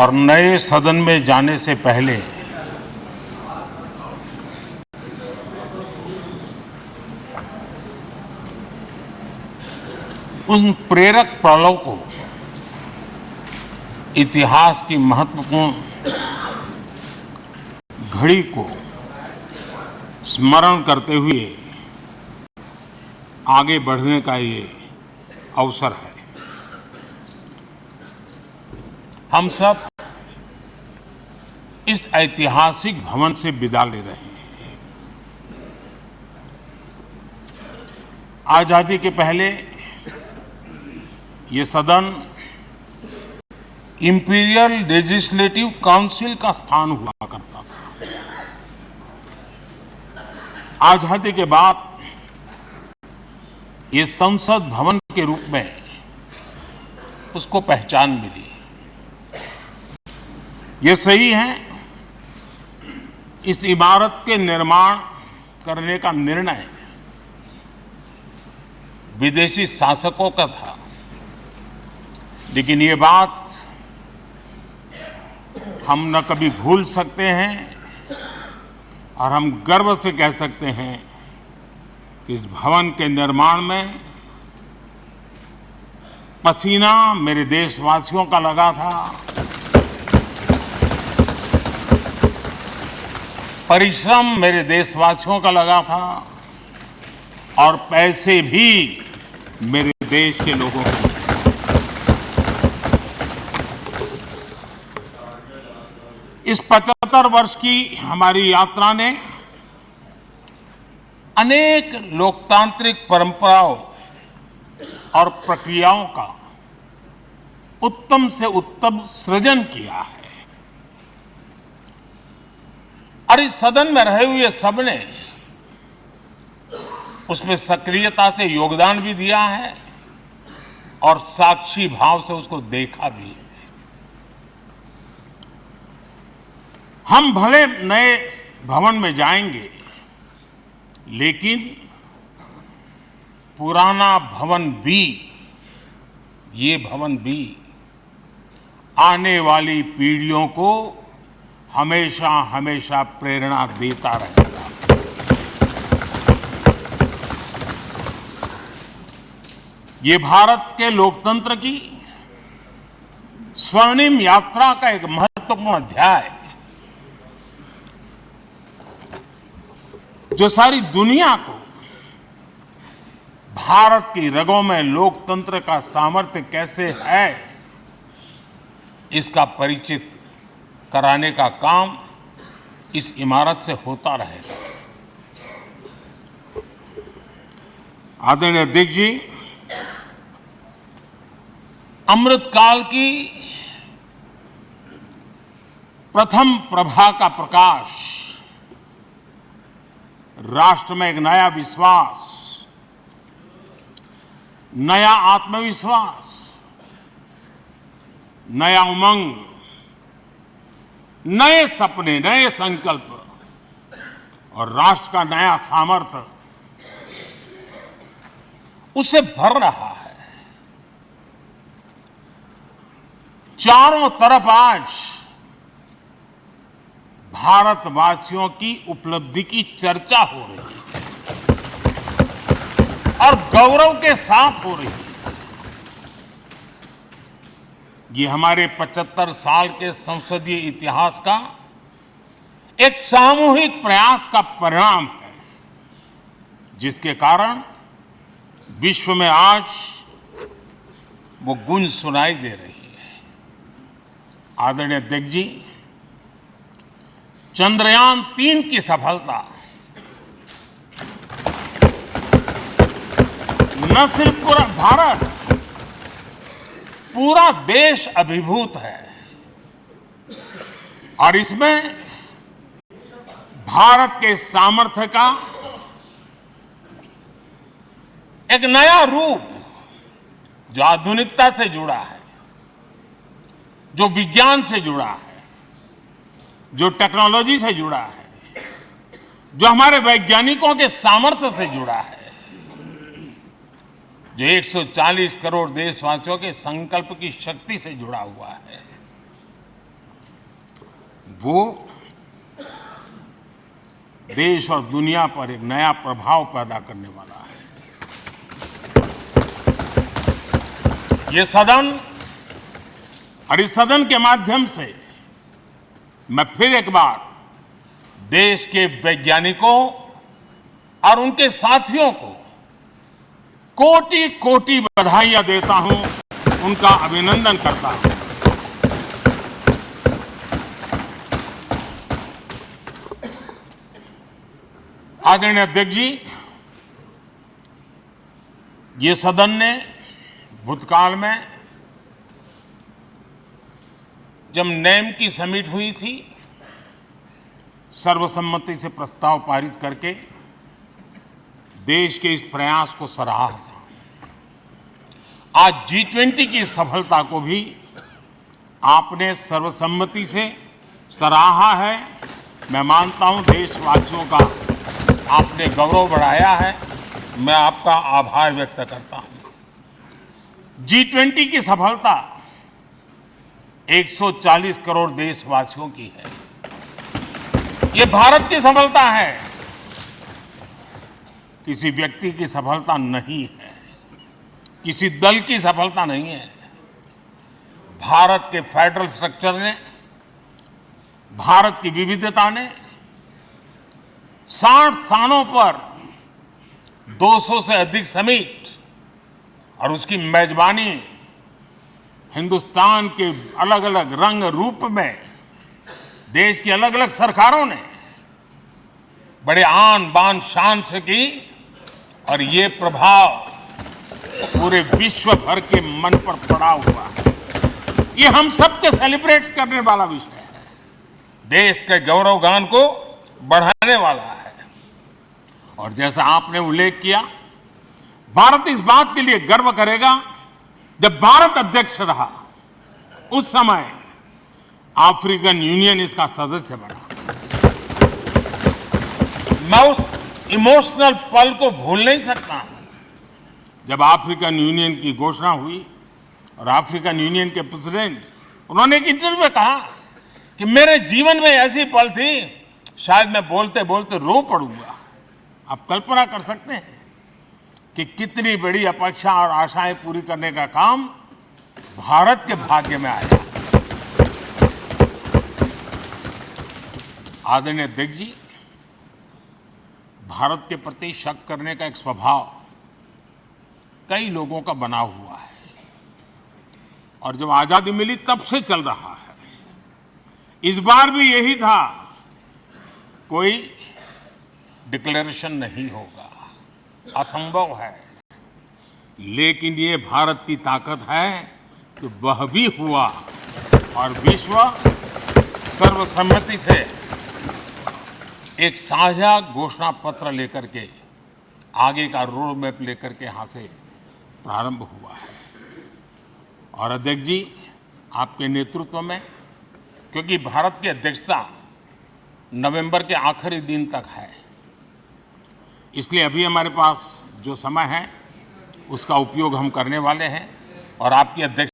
और नए सदन में जाने से पहले उन प्रेरक पलों को, इतिहास की महत्वपूर्ण घड़ी को स्मरण करते हुए आगे बढ़ने का ये अवसर है। हम सब इस ऐतिहासिक भवन से विदा ले रहे हैं। आजादी के पहले ये सदन इंपीरियल लेजिस्लेटिव काउंसिल का स्थान हुआ करता था। आजादी के बाद ये संसद भवन के रूप में उसको पहचान मिली। ये सही है, इस इमारत के निर्माण करने का निर्णय विदेशी शासकों का था, लेकिन ये बात हम न कभी भूल सकते हैं और हम गर्व से कह सकते हैं कि इस भवन के निर्माण में पसीना मेरे देशवासियों का लगा था, परिश्रम मेरे देशवासियों का लगा था और पैसे भी मेरे देश के लोगों के। इस 75 वर्ष की हमारी यात्रा ने अनेक लोकतांत्रिक परंपराओं और प्रक्रियाओं का उत्तम से उत्तम सृजन किया है और इस सदन में रहे हुए सबने उसमें सक्रियता से योगदान भी दिया है और साक्षी भाव से उसको देखा भी है। हम भले नए भवन में जाएंगे, लेकिन पुराना भवन भी, ये भवन भी आने वाली पीढ़ियों को हमेशा हमेशा प्रेरणा देता रहेगा। ये भारत के लोकतंत्र की स्वर्णिम यात्रा का एक महत्वपूर्ण अध्याय है, जो सारी दुनिया को भारत की रगों में लोकतंत्र का सामर्थ्य कैसे है, इसका परिचित कराने का काम इस इमारत से होता रहेगा। आदरणीय अध्यक्ष जी, अमृतकाल की प्रथम प्रभा का प्रकाश राष्ट्र में एक नया विश्वास, नया आत्मविश्वास, नया उमंग, नए सपने, नए संकल्प और राष्ट्र का नया सामर्थ्य उसे भर रहा है। चारों तरफ आज भारतवासियों की उपलब्धि की चर्चा हो रही है और गौरव के साथ हो रही है। ये हमारे 75 साल के संसदीय इतिहास का एक सामूहिक प्रयास का परिणाम है, जिसके कारण विश्व में आज वो गूंज सुनाई दे रही है। आदरणीय अध्यक्ष जी, चंद्रयान 3 की सफलता न सिर्फ पूरा भारत, पूरा देश अभिभूत है और इसमें भारत के सामर्थ्य का एक नया रूप, जो आधुनिकता से जुड़ा है, जो विज्ञान से जुड़ा है, जो टेक्नोलॉजी से जुड़ा है, जो हमारे वैज्ञानिकों के सामर्थ्य से जुड़ा है, जो 140 करोड़ देशवासियों के संकल्प की शक्ति से जुड़ा हुआ है, वो देश और दुनिया पर एक नया प्रभाव पैदा करने वाला है। ये सदन और इस सदन के माध्यम से मैं फिर एक बार देश के वैज्ञानिकों और उनके साथियों को कोटि कोटि बधाइयां देता हूं, उनका अभिनंदन करता हूं। आदरणीय अध्यक्ष जी, ये सदन ने भूतकाल में जब नेम की समिट हुई थी, सर्वसम्मति से प्रस्ताव पारित करके देश के इस प्रयास को सराहा था। आज G20 की सफलता को भी आपने सर्वसम्मति से सराहा है। मैं मानता हूं देशवासियों का आपने गौरव बढ़ाया है। मैं आपका आभार व्यक्त करता हूं। G20 की सफलता 140 करोड़ देशवासियों की है। ये भारत की सफलता है, किसी व्यक्ति की सफलता नहीं है, किसी दल की सफलता नहीं है। भारत के फेडरल स्ट्रक्चर ने, भारत की विविधता ने 60 स्थानों पर 200 से अधिक समिट और उसकी मेजबानी हिंदुस्तान के अलग अलग रंग रूप में देश की अलग अलग सरकारों ने बड़े आन बान शान से की और ये प्रभाव पूरे विश्व भर के मन पर पड़ा हुआ है। ये हम सबके सेलिब्रेट करने वाला विषय है, देश के गौरवगान को बढ़ाने वाला है। और जैसा आपने उल्लेख किया, भारत इस बात के लिए गर्व करेगा, जब भारत अध्यक्ष रहा उस समय अफ्रीकन यूनियन इसका सदस्य बना। मैं उस इमोशनल पल को भूल नहीं सकता जब अफ्रीकन यूनियन की घोषणा हुई और अफ्रीकन यूनियन के प्रेसिडेंट, उन्होंने एक इंटरव्यू में कहा कि मेरे जीवन में ऐसी पल थी, शायद मैं बोलते बोलते रो पड़ूंगा। आप कल्पना कर सकते हैं कि कितनी बड़ी अपेक्षा और आशाएं पूरी करने का काम भारत के भाग्य में आया। आदरणीय अध्यक्ष जी, भारत के प्रति शक करने का एक स्वभाव कई लोगों का बना हुआ है और जब आजादी मिली तब से चल रहा है। इस बार भी यही था, कोई डिक्लेरेशन नहीं होगा, असंभव है। लेकिन ये भारत की ताकत है कि वह भी हुआ और विश्व सर्वसम्मति से एक साझा घोषणा पत्र लेकर के आगे का रोड मैप लेकर के यहाँ से प्रारंभ हुआ है। और अध्यक्ष जी, आपके नेतृत्व में, क्योंकि भारत की अध्यक्षता नवंबर के आखिरी दिन तक है, इसलिए अभी हमारे पास जो समय है उसका उपयोग हम करने वाले हैं और आपकी अध्यक्षता